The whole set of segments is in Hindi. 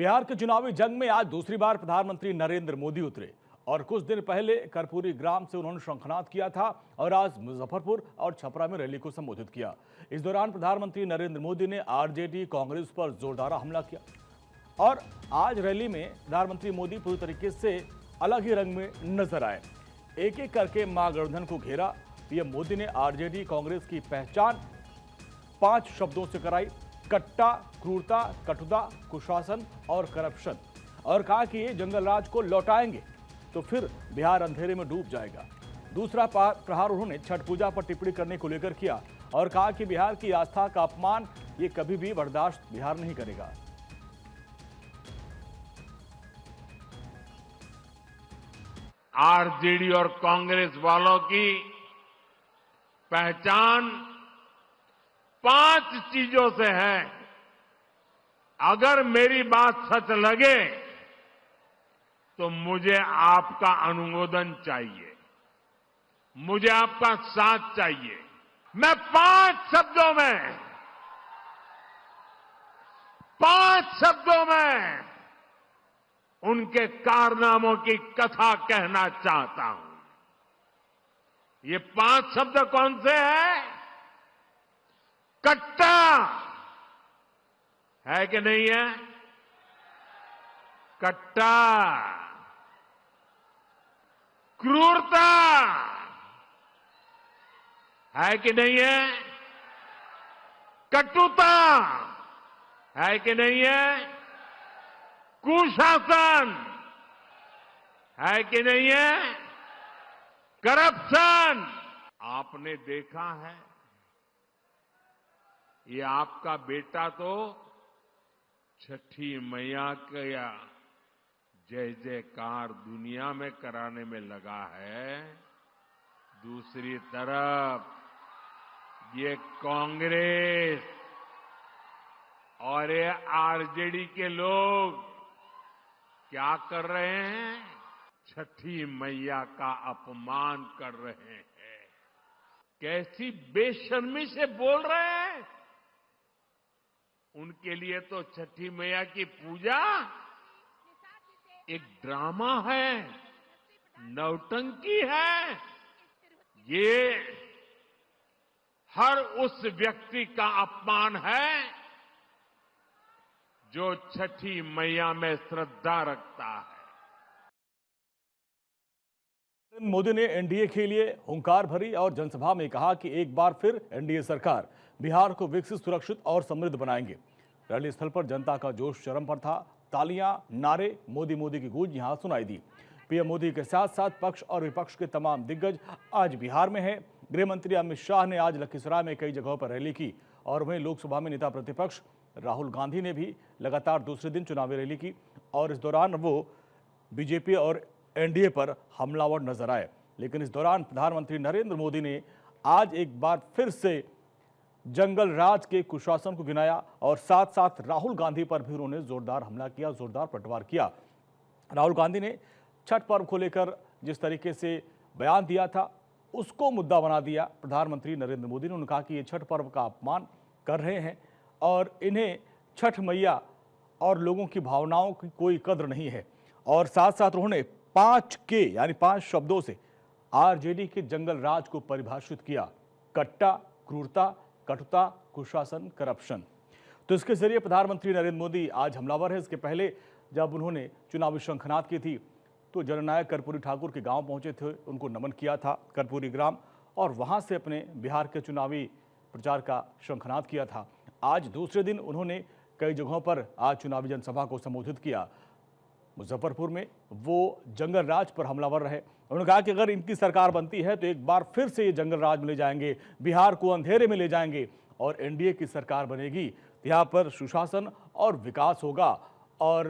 बिहार के चुनावी जंग में आज दूसरी बार प्रधानमंत्री नरेंद्र मोदी उतरे और कुछ दिन पहले कर्पूरी ग्राम से उन्होंने शंखनाद किया था और आज मुजफ्फरपुर और छपरा में रैली को संबोधित किया। इस दौरान प्रधानमंत्री नरेंद्र मोदी ने आरजेडी कांग्रेस पर जोरदार हमला किया और आज रैली में प्रधानमंत्री मोदी पूरी तरीके से अलग ही रंग में नजर आए। एक एक करके महागठबंधन को घेरा। पीएम मोदी ने आरजेडी कांग्रेस की पहचान 5 शब्दों से कराई: कट्टा, क्रूरता, कटुता, कुशासन और करप्शन, और कहा कि ये जंगल राज को लौटाएंगे तो फिर बिहार अंधेरे में डूब जाएगा। दूसरा प्रहार उन्होंने छठ पूजा पर टिप्पणी करने को लेकर किया और कहा कि बिहार की आस्था का अपमान ये कभी भी बर्दाश्त बिहार नहीं करेगा। आरजेडी और कांग्रेस वालों की पहचान 5 चीजों से है। अगर मेरी बात सच लगे तो मुझे आपका अनुमोदन चाहिए, मुझे आपका साथ चाहिए। मैं 5 शब्दों में उनके कारनामों की कथा कहना चाहता हूं। ये 5 शब्द कौन से हैं? कट्टा है कि नहीं है? कट्टा। क्रूरता है कि नहीं है? कटुता है कि नहीं है? कुशासन है कि नहीं है? करप्शन। आपने देखा है, ये आपका बेटा तो छठी मैया का जय जयकार दुनिया में कराने में लगा है। दूसरी तरफ ये कांग्रेस और ये आरजेडी के लोग क्या कर रहे हैं? छठी मैया का अपमान कर रहे हैं। कैसी बेशर्मी से बोल रहे हैं। उनके लिए तो छठी मैया की पूजा एक ड्रामा है, नौटंकी है। ये हर उस व्यक्ति का अपमान है जो छठी मैया में श्रद्धा रखता है। मोदी ने एनडीए के लिए हुंकार भरी और जनसभा में कहा कि एक बार फिर एनडीए सरकार बिहार को विकसित, सुरक्षित और समृद्ध बनाएंगे। रैली स्थल पर जनता का जोश चरम पर था। तालियां, नारे, मोदी मोदी की गूंज यहां सुनाई दी। पीएम मोदी के साथ साथ पक्ष और विपक्ष के तमाम दिग्गज आज बिहार में हैं। गृह मंत्री अमित शाह ने आज लखीसराय में कई जगहों पर रैली की और वहीं लोकसभा में नेता प्रतिपक्ष राहुल गांधी ने भी लगातार दूसरे दिन चुनावी रैली की और इस दौरान वो बीजेपी और एनडीए पर हमलावर नजर आए। लेकिन इस दौरान प्रधानमंत्री नरेंद्र मोदी ने आज एक बार फिर से जंगल राज के कुशासन को गिनाया और साथ साथ राहुल गांधी पर भी उन्होंने जोरदार हमला किया, जोरदार पलटवार किया। राहुल गांधी ने छठ पर्व को लेकर जिस तरीके से बयान दिया था उसको मुद्दा बना दिया प्रधानमंत्री नरेंद्र मोदी ने। उन्होंने कहा कि ये छठ पर्व का अपमान कर रहे हैं और इन्हें छठ मैया और लोगों की भावनाओं की कोई कद्र नहीं है। और साथ साथ उन्होंने 5 शब्दों से आरजेडी के जंगल राज को परिभाषित किया: कट्टा, क्रूरता, कटुता, कुशासन, करप्शन। तो इसके जरिए प्रधानमंत्री नरेंद्र मोदी आज हमलावर है। इसके पहले जब उन्होंने चुनावी शंखनाद की थी तो जननायक कर्पूरी ठाकुर के गांव पहुंचे थे, उनको नमन किया था कर्पूरी ग्राम, और वहां से अपने बिहार के चुनावी प्रचार का शंखनाद किया था। आज दूसरे दिन उन्होंने कई जगहों पर आज चुनावी जनसभा को संबोधित किया। मुजफ्फरपुर में वो जंगल राज पर हमलावर रहे। उन्होंने कहा कि अगर इनकी सरकार बनती है तो एक बार फिर से ये जंगल राज में ले जाएंगे, बिहार को अंधेरे में ले जाएंगे और एनडीए की सरकार बनेगी तो यहाँ पर सुशासन और विकास होगा और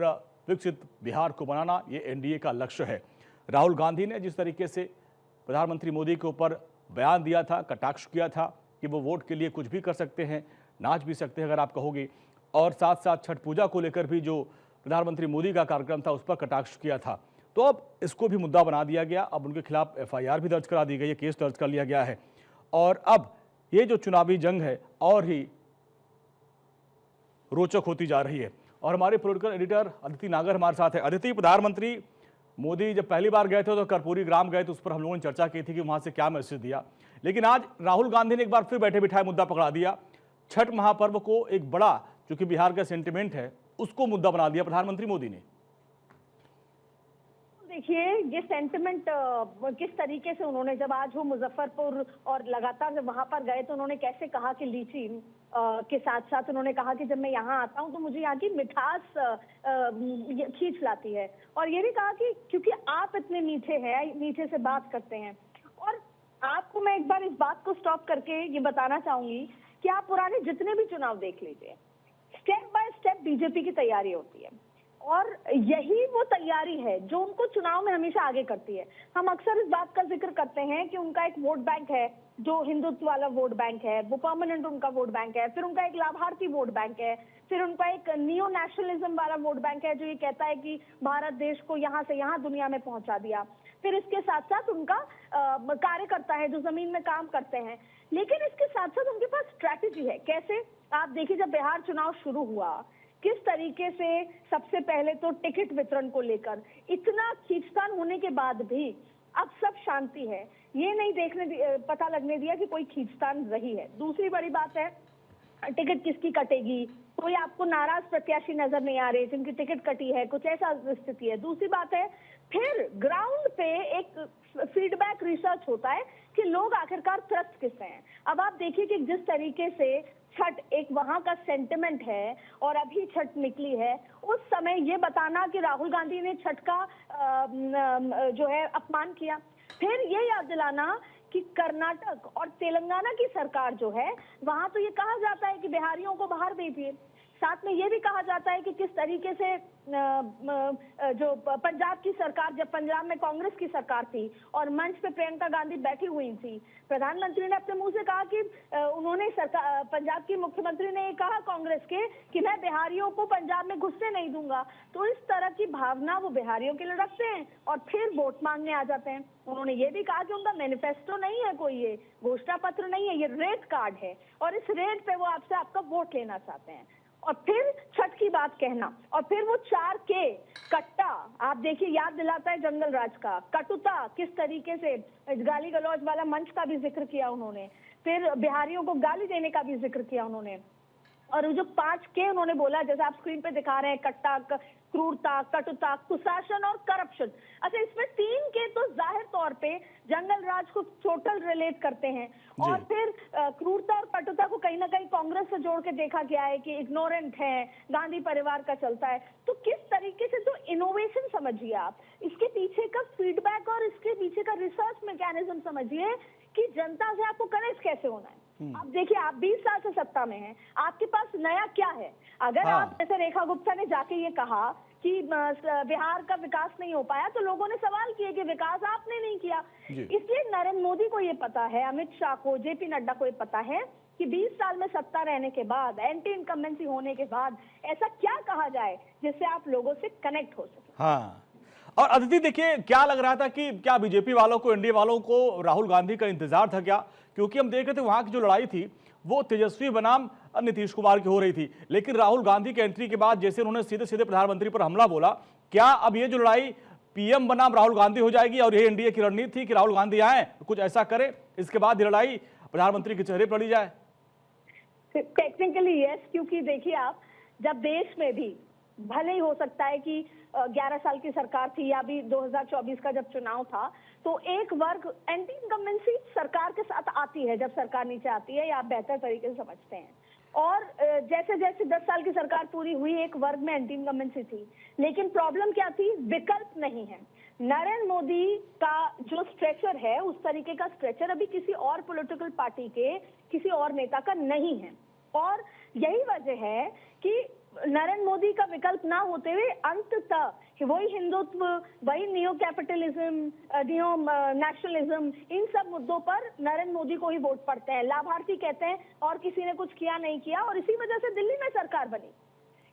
विकसित बिहार को बनाना ये एनडीए का लक्ष्य है। राहुल गांधी ने जिस तरीके से प्रधानमंत्री मोदी के ऊपर बयान दिया था, कटाक्ष किया था कि वो वोट के लिए कुछ भी कर सकते हैं, नाच भी सकते हैं अगर आप कहोगे, और साथ साथ छठ पूजा को लेकर भी जो प्रधानमंत्री मोदी का कार्यक्रम था उस पर कटाक्ष किया था। तो अब इसको भी मुद्दा बना दिया गया। अब उनके खिलाफ एफआईआर भी दर्ज करा दी गई है, केस दर्ज कर लिया गया है और अब ये जो चुनावी जंग है और ही रोचक होती जा रही है। और हमारे पॉलिटिकल एडिटर अदिति नागर हमारे साथ है। अदिति, प्रधानमंत्री मोदी जब पहली बार गए थे तो कर्पूरी ग्राम गए तो उस पर हम लोगों ने चर्चा की थी कि वहां से क्या मैसेज दिया, लेकिन आज राहुल गांधी ने एक बार फिर बैठे बिठाए मुद्दा पकड़ा दिया। छठ महापर्व को एक बड़ा, चूंकि बिहार का सेंटिमेंट है, उसको मुद्दा बना दिया प्रधानमंत्री मोदी ने। देखिए, ये सेंटिमेंट किस तरीके से उन्होंने, जब आज वो मुजफ्फरपुर और लगातार जब वहां पर गए तो उन्होंने कैसे कहा कि लीची के साथ साथ उन्होंने कहा कि जब मैं यहाँ आता हूँ तो मुझे यहाँ की मिठास खींच लाती है, और ये भी कहा कि क्योंकि आप इतने मीठे हैं, मीठे से बात करते हैं। और आपको मैं एक बार इस बात को स्टॉप करके ये बताना चाहूंगी कि आप पुराने जितने भी चुनाव देख लीजिए, स्टेप बाय स्टेप बीजेपी की तैयारी होती है, और यही वो तैयारी है जो उनको चुनाव में हमेशा आगे करती है। हम अक्सर इस बात का जिक्र करते हैं कि उनका एक वोट बैंक है जो हिंदुत्व वाला वोट बैंक है, वो परमानेंट उनका वोट बैंक है, फिर उनका एक लाभार्थी वोट बैंक है, फिर उनका एक नियो नेशनलिज्म वाला वोट बैंक है जो ये कहता है कि भारत देश को यहाँ से यहाँ दुनिया में पहुंचा दिया। फिर इसके साथ साथ उनका कार्यकर्ता है जो जमीन में काम करते हैं, लेकिन इसके साथ साथ उनके पास स्ट्रैटेजी है। कैसे? आप देखिए, जब बिहार चुनाव शुरू हुआ किस तरीके से सबसे पहले तो टिकट वितरण को लेकर इतना खींचतान होने के बाद भी अब सब शांति है, ये नहीं पता लगने दिया कि कोई खींचतान रही है। दूसरी बड़ी बात है, टिकट किसकी कटेगी, कोई आपको नाराज प्रत्याशी नजर नहीं आ रहे जिनकी टिकट कटी है, कुछ ऐसा स्थिति है। दूसरी बात है, फिर ग्राउंड पे एक फीडबैक रिसर्च होता है कि लोग आखिरकार त्रस्त किससे हैं। अब आप देखिए कि जिस तरीके से छठ एक वहां का सेंटिमेंट है और अभी छठ निकली है, उस समय ये बताना कि राहुल गांधी ने छठ का जो है अपमान किया, फिर ये याद दिलाना कि कर्नाटक और तेलंगाना की सरकार जो है वहां तो ये कहा जाता है कि बिहारियों को बाहर भेजिए, साथ में ये भी कहा जाता है कि किस तरीके से जो पंजाब की सरकार, जब पंजाब में कांग्रेस की सरकार थी और मंच पे प्रियंका गांधी बैठी हुई थी, प्रधानमंत्री ने अपने मुंह से कहा कि उन्होंने सरकार, पंजाब की मुख्यमंत्री ने कहा कांग्रेस के कि मैं बिहारियों को पंजाब में घुसने नहीं दूंगा। तो इस तरह की भावना वो बिहारियों के लिए रखते हैं और फिर वोट मांगने आ जाते हैं। उन्होंने ये भी कहा कि उनका मैनिफेस्टो नहीं है, कोई ये घोषणा पत्र नहीं है, ये रेट कार्ड है और इस रेट पे वो आपसे आपका वोट लेना चाहते हैं। और फिर छठ की बात कहना, और फिर वो 4K कट्टा, आप देखिए, याद दिलाता है जंगल राज का। कटुता, किस तरीके से गाली गलौज वाला मंच का भी जिक्र किया उन्होंने, फिर बिहारियों को गाली देने का भी जिक्र किया उन्होंने, और जो 5K उन्होंने बोला, जैसे आप स्क्रीन पे दिखा रहे हैं, कट्टा, क्रूरता, कटुता, कुशासन और करप्शन। अच्छा, इसमें 3K तो जाहिर तौर पे जंगल राज को टोटल रिलेट करते हैं, और फिर क्रूरता और कटुता को कहीं ना कहीं कांग्रेस से जोड़ के देखा गया है कि इग्नोरेंट है, गांधी परिवार का चलता है। तो किस तरीके से, तो इनोवेशन समझिए आप, इसके पीछे का फीडबैक और इसके पीछे का रिसर्च मैकेनिज्म समझिए कि जनता से आपको कनेक्ट कैसे होना है। अब देखिए, आप 20 साल से सत्ता में हैं, आपके पास नया क्या है? अगर आप, जैसे रेखा गुप्ता ने जाके ये कहा कि बिहार का विकास नहीं हो पाया, तो लोगों ने सवाल किए कि विकास आपने नहीं किया। इसलिए नरेंद्र मोदी को ये पता है, अमित शाह को, जेपी नड्डा को ये पता है कि 20 साल में सत्ता रहने के बाद, एंटी इनकम्बेंसी होने के बाद ऐसा क्या कहा जाए जिससे आप लोगों से कनेक्ट हो सके। हाँ, और अदिति देखिए, क्या लग रहा था कि क्या बीजेपी वालों को, एनडीए वालों को राहुल गांधी का इंतजार था क्या? क्योंकि हम देख रहे थे वहां की जो लड़ाई थी वो तेजस्वी बनाम नीतीश कुमार की हो रही थी, लेकिन राहुल गांधी के एंट्री के बाद जैसे उन्होंने सीधे सीधे प्रधानमंत्री पर हमला बोला, क्या अब ये जो लड़ाई पीएम बनाम राहुल गांधी हो जाएगी और ये एनडीए की रणनीति थी कि राहुल गांधी आए, कुछ ऐसा करे, इसके बाद ये लड़ाई प्रधानमंत्री के चेहरे पर लड़ी जाए? टेक्निकली यस, क्योंकि देखिए, आप जब देश में भी भले ही हो सकता है कि 11 साल की सरकार थी या भी 2024 का जब चुनाव था, तो एक वर्ग एंटी इनकम्बेंसी सरकार के साथ आती है जब सरकार नीचे आती है, या आप बेहतर तरीके से समझते हैं। और जैसे जैसे 10 साल की सरकार पूरी हुई, एक वर्ग में एंटी इनकम्बेंसी थी, लेकिन प्रॉब्लम क्या थी? विकल्प नहीं है। नरेंद्र मोदी का जो स्ट्रेचर है, उस तरीके का स्ट्रेचर अभी किसी और पॉलिटिकल पार्टी के, किसी और नेता का नहीं है, और यही वजह है कि नरेंद्र मोदी का विकल्प ना होते हुए अंततः वही हिंदुत्व, वही नियो कैपिटलिज्म, नियो नेशनलिज्म, इन सब मुद्दों पर नरेंद्र मोदी को ही वोट पड़ते हैं। लाभार्थी कहते हैं और किसी ने कुछ किया नहीं किया, और इसी वजह से दिल्ली में सरकार बनी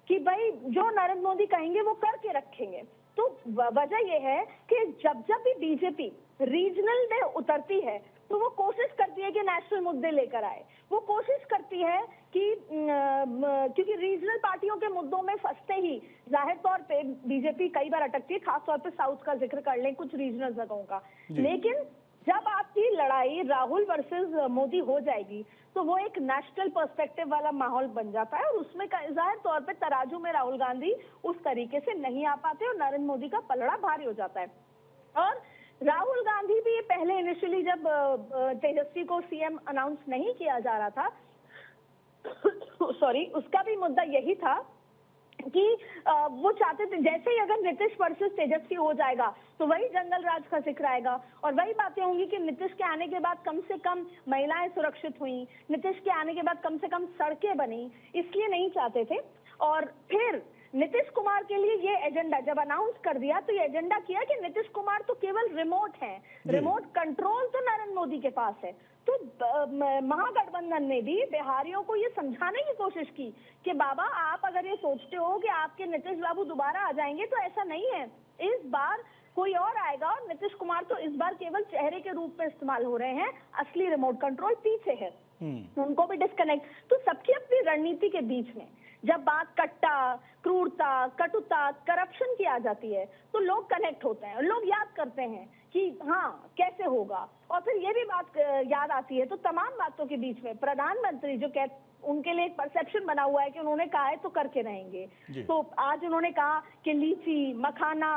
कि भाई जो नरेंद्र मोदी कहेंगे वो करके रखेंगे। तो वजह यह है कि जब जब भी बीजेपी रीजनल में उतरती है तो वो कोशिश करती है कि नेशनल मुद्दे लेकर आए, वो कोशिश करती है कि क्योंकि रीजनल पार्टियों के मुद्दों में फंसते ही जाहिर तौर पे बीजेपी कई बार अटकती है, खासतौर पे साउथ का जिक्र कर लें, कुछ रीजनल जगहों का। लेकिन जब आपकी लड़ाई राहुल वर्सेस मोदी हो जाएगी तो वो एक नेशनल पर्सपेक्टिव वाला माहौल बन जाता है, और उसमें जाहिर तौर पे तराजू में राहुल गांधी उस तरीके से नहीं आ पाते और नरेंद्र मोदी का पलड़ा भारी हो जाता है। और राहुल गांधी भी पहले इनिशियली जब तेजस्वी को सीएम अनाउंस नहीं किया जा रहा था सॉरी, उसका भी मुद्दा यही था कि वो चाहते थे जैसे ही अगर नीतीश वर्सेस तेजस्वी हो जाएगा तो वही जंगल राज का जिक्र आएगा और वही बातें होंगी कि नीतीश के आने के बाद कम से कम महिलाएं सुरक्षित हुई, नीतीश के आने के बाद कम से कम सड़कें बनी, इसलिए नहीं चाहते थे। और फिर नीतीश कुमार के लिए ये एजेंडा जब अनाउंस कर दिया तो ये एजेंडा किया कि नीतीश कुमार तो केवल रिमोट है, रिमोट कंट्रोल तो नरेंद्र मोदी के पास है। तो महागठबंधन ने भी बिहारियों को ये समझाने की कोशिश की कि बाबा आप अगर ये सोचते हो कि आपके नीतीश बाबू दोबारा आ जाएंगे तो ऐसा नहीं है, इस बार कोई और आएगा और नीतीश कुमार तो इस बार केवल चेहरे के रूप में इस्तेमाल हो रहे हैं, असली रिमोट कंट्रोल पीछे है, उनको भी डिस्कनेक्ट। तो सबकी अपनी रणनीति के बीच में जब बात कट्टा, क्रूरता, कटुता, करप्शन की आ जाती है तो लोग कनेक्ट होते हैं, लोग याद करते हैं कि हाँ कैसे होगा। और फिर ये भी बात याद आती है, तो तमाम बातों के बीच में प्रधानमंत्री जो उनके लिए एक परसेप्शन बना हुआ है कि उन्होंने कहा है तो करके रहेंगे। तो आज उन्होंने कहा कि लीची, मखाना,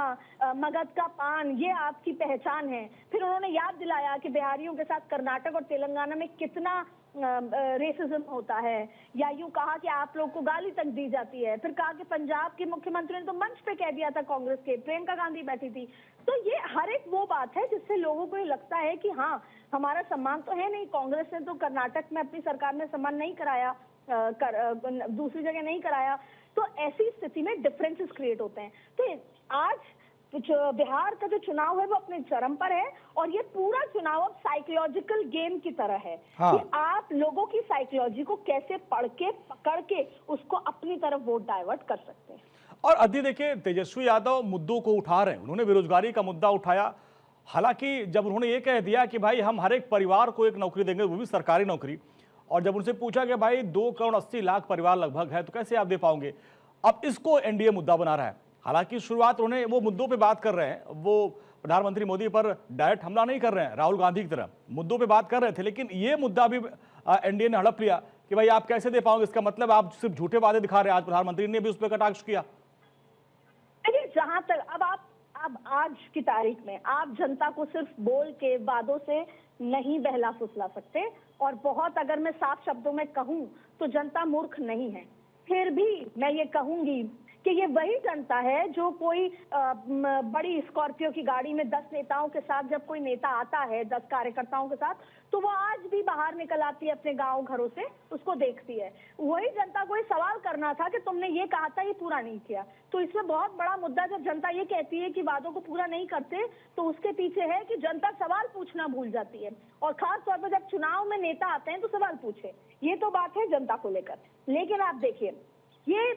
मगध का पान ये आपकी पहचान है। फिर उन्होंने याद दिलाया कि बिहारियों के साथ कर्नाटक और तेलंगाना में कितना रेसिज्म होता है, या यूं कहा कि आप लोग को गाली तक दी जाती है। फिर कहा कि पंजाब के मुख्यमंत्री ने तो मंच पे कह दिया था, कांग्रेस के प्रियंका गांधी बैठी थी। तो ये हर एक वो बात है जिससे लोगों को ये लगता है कि हाँ हमारा सम्मान तो है नहीं, कांग्रेस ने तो कर्नाटक में अपनी सरकार में सम्मान नहीं कराया, दूसरी जगह नहीं कराया। तो ऐसी स्थिति में डिफरेंसेस क्रिएट होते हैं। तो आज बिहार का जो चुनाव है वो अपने चरम पर है और ये पूरा चुनाव अब साइकोलॉजिकल गेम की तरह है कि आप लोगों की साइकोलॉजी को कैसे पढ़ के पकड़ के उसको अपनी तरफ वोट डाइवर्ट कर सकते हैं। और अभी देखिए तेजस्वी यादव मुद्दों को उठा रहे हैं, उन्होंने बेरोजगारी का मुद्दा उठाया। हालांकि जब उन्होंने ये कह दिया कि भाई हम हर एक परिवार को एक नौकरी देंगे, वो भी सरकारी नौकरी, और जब उनसे पूछा कि भाई 2,80,00,000 परिवार लगभग है तो कैसे आप दे पाओगे, अब इसको एनडीए मुद्दा बना रहा है। हालांकि शुरुआत उन्होंने वो मुद्दों पे बात कर रहे हैं, वो प्रधानमंत्री मोदी पर डायरेक्ट हमला नहीं कर रहे हैं, राहुल गांधी की तरह मुद्दों पे बात कर रहे थे, लेकिन ये मुद्दा भी एनडीए ने हड़प लिया कि भाई आप कैसे दे पाओगे, इसका मतलब आप सिर्फ झूठे वादे दिखा रहे हैं। आज प्रधानमंत्री ने भी उस पर कटाक्ष किया। जहां तक अब आज की तारीख में आप जनता को सिर्फ बोल के वादों से नहीं बहला फुसला सकते, और बहुत अगर मैं साफ शब्दों में कहूं तो जनता मूर्ख नहीं है। फिर भी मैं ये कहूंगी कि ये वही जनता है जो कोई बड़ी स्कॉर्पियो की गाड़ी में 10 नेताओं के साथ जब कोई नेता आता है 10 कार्यकर्ताओं के साथ, तो वो आज भी बाहर निकल आती है अपने गांव घरों से, उसको देखती है। वही जनता को ये सवाल करना था कि तुमने ये कहा था ये पूरा नहीं किया। तो इसमें बहुत बड़ा मुद्दा, जब जनता ये कहती है कि वादों को पूरा नहीं करते तो उसके पीछे है कि जनता सवाल पूछना भूल जाती है, और खास तौर पर जब चुनाव में नेता आते हैं तो सवाल पूछे। ये तो बात है जनता को लेकर। लेकिन आप देखिए, ये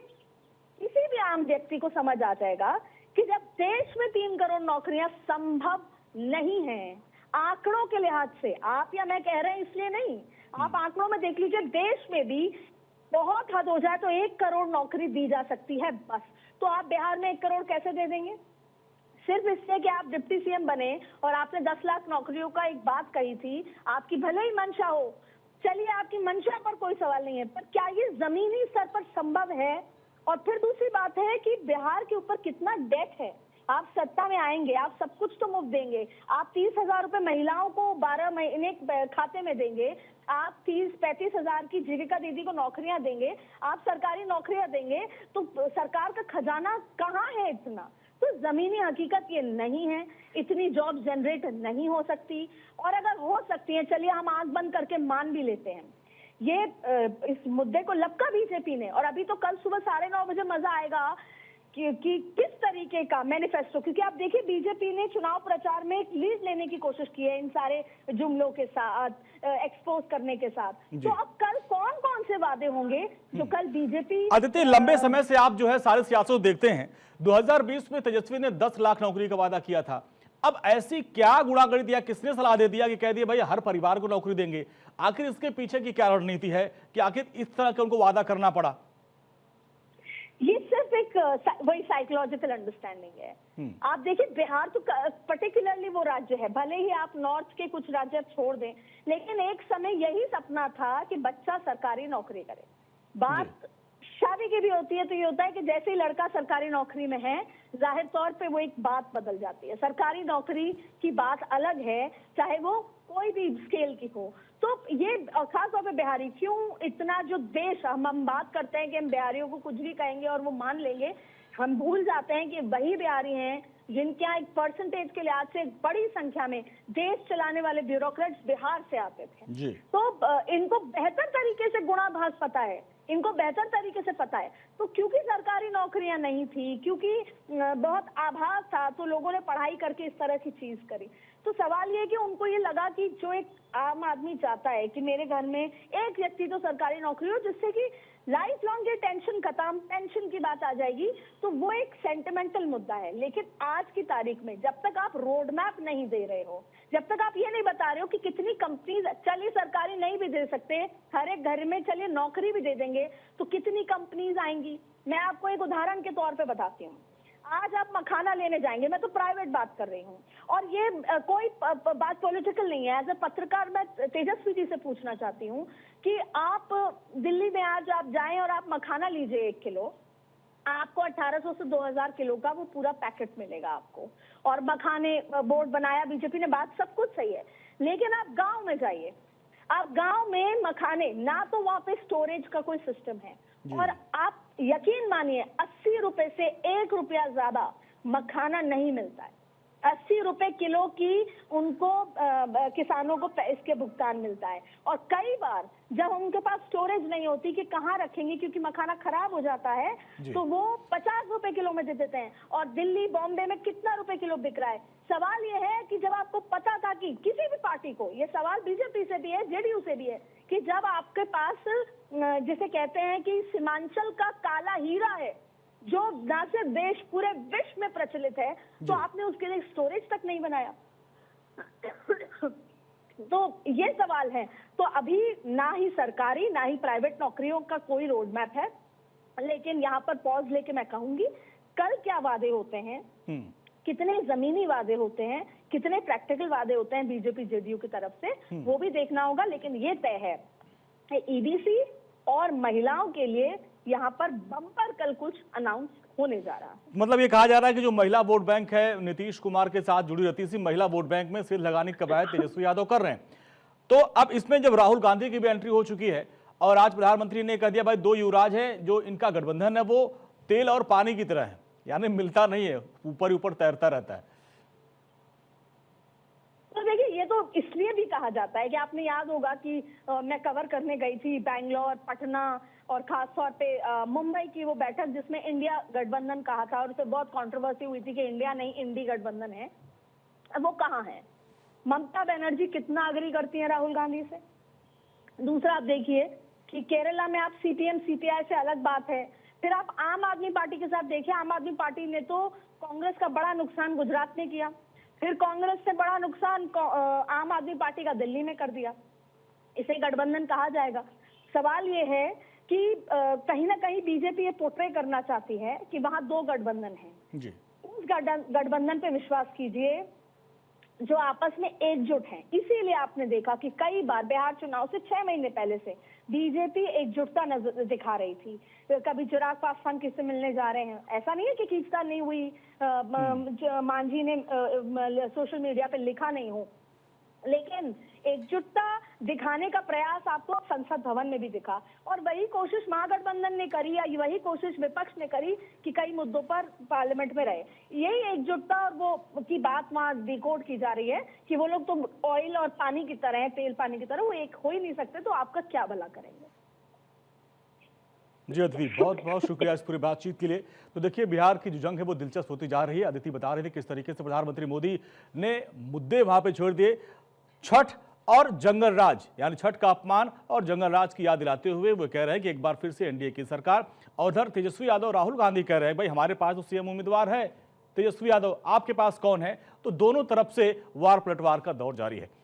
किसी भी आम व्यक्ति को समझ आ जाएगा कि जब देश में 3 करोड़ नौकरियां संभव नहीं है आंकड़ों के लिहाज से, आप या मैं कह रहे हैं इसलिए नहीं, आप आंकड़ों में देख लीजिए, देश में भी बहुत हद हो जाए तो 1 करोड़ नौकरी दी जा सकती है बस। तो आप बिहार में 1 करोड़ कैसे दे देंगे? सिर्फ इससे कि आप डिप्टी सीएम बने और आपने 10 लाख नौकरियों का एक बात कही थी, आपकी भले ही मंशा हो, चलिए आपकी मंशा पर कोई सवाल नहीं है, पर क्या ये जमीनी स्तर पर संभव है? और फिर दूसरी बात है कि बिहार के ऊपर कितना डेट है। आप सत्ता में आएंगे, आप सब कुछ तो मुफ्त देंगे, आप 30,000 रुपए महिलाओं को 12 महीने खाते में देंगे, आप 30-35 हजार की जीविका दीदी को नौकरियां देंगे, आप सरकारी नौकरियां देंगे, तो सरकार का खजाना कहाँ है इतना? तो जमीनी हकीकत ये नहीं है, इतनी जॉब जनरेट नहीं हो सकती, और अगर हो सकती है, चलिए हम आंख बंद करके मान भी लेते हैं, ये इस मुद्दे को लपका बीजेपी ने। और अभी तो कल सुबह 9:30 बजे मजा आएगा कि किस तरीके का मैनिफेस्टो, क्योंकि आप देखिए बीजेपी ने चुनाव प्रचार में एक लीड लेने की कोशिश की है इन सारे जुमलों के साथ, एक्सपोज करने के साथ। तो अब कल कौन कौन से वादे होंगे जो कल बीजेपी। आदित्य, लंबे समय से आप जो है सारे सियासत देखते हैं, 2020 में तेजस्वी ने 10 लाख नौकरी का वादा किया था, अब ऐसी क्या गुणागणित या किसने सलाह दे दिया कि कह दिया भाई हर परिवार को नौकरी देंगे? आखिर इसके पीछे की क्या रणनीति है कि आखिर इस तरह का उनको वादा करना पड़ा? ये सिर्फ एक वही साइकोलॉजिकल अंडरस्टैंडिंग है। आप देखिए बिहार तो पर्टिकुलरली वो राज्य है, भले ही आप नॉर्थ के कुछ राज्य छोड़ दें, लेकिन एक समय यही सपना था कि बच्चा सरकारी नौकरी करे। बात शादी की भी होती है तो ये होता है कि जैसे ही लड़का सरकारी नौकरी में है, जाहिर तौर पे वो एक बात बदल जाती है। सरकारी नौकरी की बात अलग है, चाहे वो कोई भी स्केल की हो। तो ये खास तौर पे बिहारी क्यों इतना जो देश हम बात करते हैं कि हम बिहारियों को कुछ भी कहेंगे और वो मान लेंगे, हम भूल जाते हैं कि वही बिहारी हैं जिनके यहाँ एक परसेंटेज के लिहाज से बड़ी संख्या में देश चलाने वाले ब्यूरोक्रेट्स बिहार से आते थे जी। तो इनको बेहतर तरीके से गुणाभास पता है, इनको बेहतर तरीके से पता है। तो क्योंकि सरकारी नौकरियां नहीं थी, क्योंकि बहुत आभास था, तो लोगों ने पढ़ाई करके इस तरह की चीज करी। तो सवाल ये है कि उनको ये लगा कि जो एक आम आदमी चाहता है कि मेरे घर में एक व्यक्ति तो सरकारी नौकरी हो, जिससे कि लाइफ लॉन्ग ये टेंशन खत्म, पेंशन की बात आ जाएगी। तो वो एक सेंटिमेंटल मुद्दा है। लेकिन आज की तारीख में जब तक आप रोड मैप नहीं दे रहे हो, जब तक आप ये नहीं बता रहे हो कि कितनी कंपनीज, चलिए सरकारी नहीं भी दे सकते, हर एक घर में चलिए नौकरी भी दे देंगे, तो कितनी कंपनीज आएंगी। मैं आपको एक उदाहरण के तौर पे बताती हूँ। आज आप मखाना लेने जाएंगे, मैं तो प्राइवेट बात कर रही हूँ, और ये कोई बात पॉलिटिकल नहीं है। एज ए पत्रकार मैं तेजस्वी जी से पूछना चाहती हूँ कि आप दिल्ली में आज आप जाएं और आप मखाना लीजिए 1 किलो, आपको 1800 से 2000 किलो का वो पूरा पैकेट मिलेगा आपको। और मखाने बोर्ड बनाया बीजेपी ने, बात सब कुछ सही है, लेकिन आप गांव में जाइए, आप गांव में मखाने, ना तो वहां पे स्टोरेज का कोई सिस्टम है, और आप यकीन मानिए 80 रुपए से 1 रुपया ज्यादा मखाना नहीं मिलता है। 80 रुपए किलो की उनको किसानों को इसके भुगतान मिलता है। और कई बार जब उनके पास स्टोरेज नहीं होती कि कहाँ रखेंगे क्योंकि मखाना खराब हो जाता है, तो वो 50 रुपए किलो में दे देते हैं। और दिल्ली बॉम्बे में कितना रुपए किलो बिक रहा है। सवाल ये है कि जब आपको पता था कि किसी भी पार्टी को, ये सवाल बीजेपी से भी है, जेडीयू से भी है, कि जब आपके पास जिसे कहते हैं कि सीमांचल का काला हीरा है जो ना सिर्फ देश पूरे विश्व में प्रचलित है, तो आपने उसके लिए स्टोरेज तक नहीं बनाया। तो ये सवाल है। तो अभी ना ही सरकारी ना ही प्राइवेट नौकरियों का कोई रोड मैप है। लेकिन यहाँ पर पॉज लेके मैं कहूंगी, कल क्या वादे होते हैं, कितने जमीनी वादे होते हैं, कितने प्रैक्टिकल वादे होते हैं बीजेपी जेडीयू की तरफ से, वो भी देखना होगा। लेकिन ये तय है, ईबीसी और महिलाओं के लिए यहाँ पर बम्पर कल कुछ अनाउंस होने जा रहा है। मतलब ये कहा जा रहा है कि जो महिला वोट बैंक है, नीतीश कुमार के साथ जुड़ी रहती थी, महिला वोट बैंक में सिर लगाने की कवायद तेजस्वी यादव कर रहे हैं। तो अब इसमें जब राहुल गांधी की भी एंट्री हो चुकी है और आज प्रधानमंत्री ने कह दिया भाई 2 युवराज हैं, जो इनका गठबंधन है वो तेल और पानी की तरह है, यानी मिलता नहीं है, ऊपर ऊपर तैरता रहता है। तो देखिए, ये तो इसलिए भी कहा जाता है कि आपने याद होगा कि मैं कवर करने गई थी बैंगलोर, पटना और खास तौर पे मुंबई की वो बैठक जिसमें इंडिया गठबंधन कहा था, और उससे बहुत कंट्रोवर्सी हुई थी कि इंडिया नहीं इंडी गठबंधन है। वो कहाँ है? ममता बनर्जी कितना अग्री करती है राहुल गांधी से। दूसरा आप देखिए कि केरला में आप सीपीएम सीपीआई से अलग बात है। फिर आप आम आदमी पार्टी के साथ देखिए, आम आदमी पार्टी ने तो कांग्रेस का बड़ा नुकसान गुजरात में किया, फिर कांग्रेस से बड़ा नुकसान आम आदमी पार्टी का दिल्ली में कर दिया। इसे गठबंधन कहा जाएगा? सवाल ये है कि कहीं ना कहीं बीजेपी ये पोर्ट्रे करना चाहती है कि वहां 2 गठबंधन हैं। जी। उस गठबंधन पे विश्वास कीजिए जो आपस में एकजुट हैं। इसीलिए आपने देखा कि कई बार बिहार चुनाव से 6 महीने पहले से बीजेपी एकजुटता नजर दिखा रही थी। कभी चिराग पासवान किससे मिलने जा रहे हैं, ऐसा नहीं है कि खींचतान नहीं हुई, मांझी ने सोशल मीडिया पे लिखा नहीं हो, लेकिन एकजुटता दिखाने का प्रयास आपको संसद भवन में भी दिखा। और वही कोशिश महागठबंधन ने करी, या वही कोशिश विपक्ष ने करी कि कई मुद्दों पर पार्लियामेंट में रहे। यही एकजुटता और वो की बात वहां डिकोड की जा रही है कि वो लोग तो ऑयल और पानी की तरह है, तेल पानी की तरह, वो एक हो ही नहीं सकते, तो आपका क्या भला करेंगे। जी अदिति, बहुत बहुत शुक्रिया इस पूरी बातचीत के लिए। तो देखिए, बिहार की जो जंग है वो दिलचस्प होती जा रही है। अदिति बता रही थी किस तरीके से प्रधानमंत्री मोदी ने मुद्दे वहां पे छोड़ दिए, छठ और जंगल राज, यानी छठ का अपमान और जंगल राज की याद दिलाते हुए वो कह रहे हैं कि एक बार फिर से एनडीए की सरकार। और उधर तेजस्वी यादव राहुल गांधी कह रहे हैं भाई हमारे पास तो सीएम उम्मीदवार है, तेजस्वी यादव आपके पास कौन है? तो दोनों तरफ से वार पलटवार का दौर जारी है।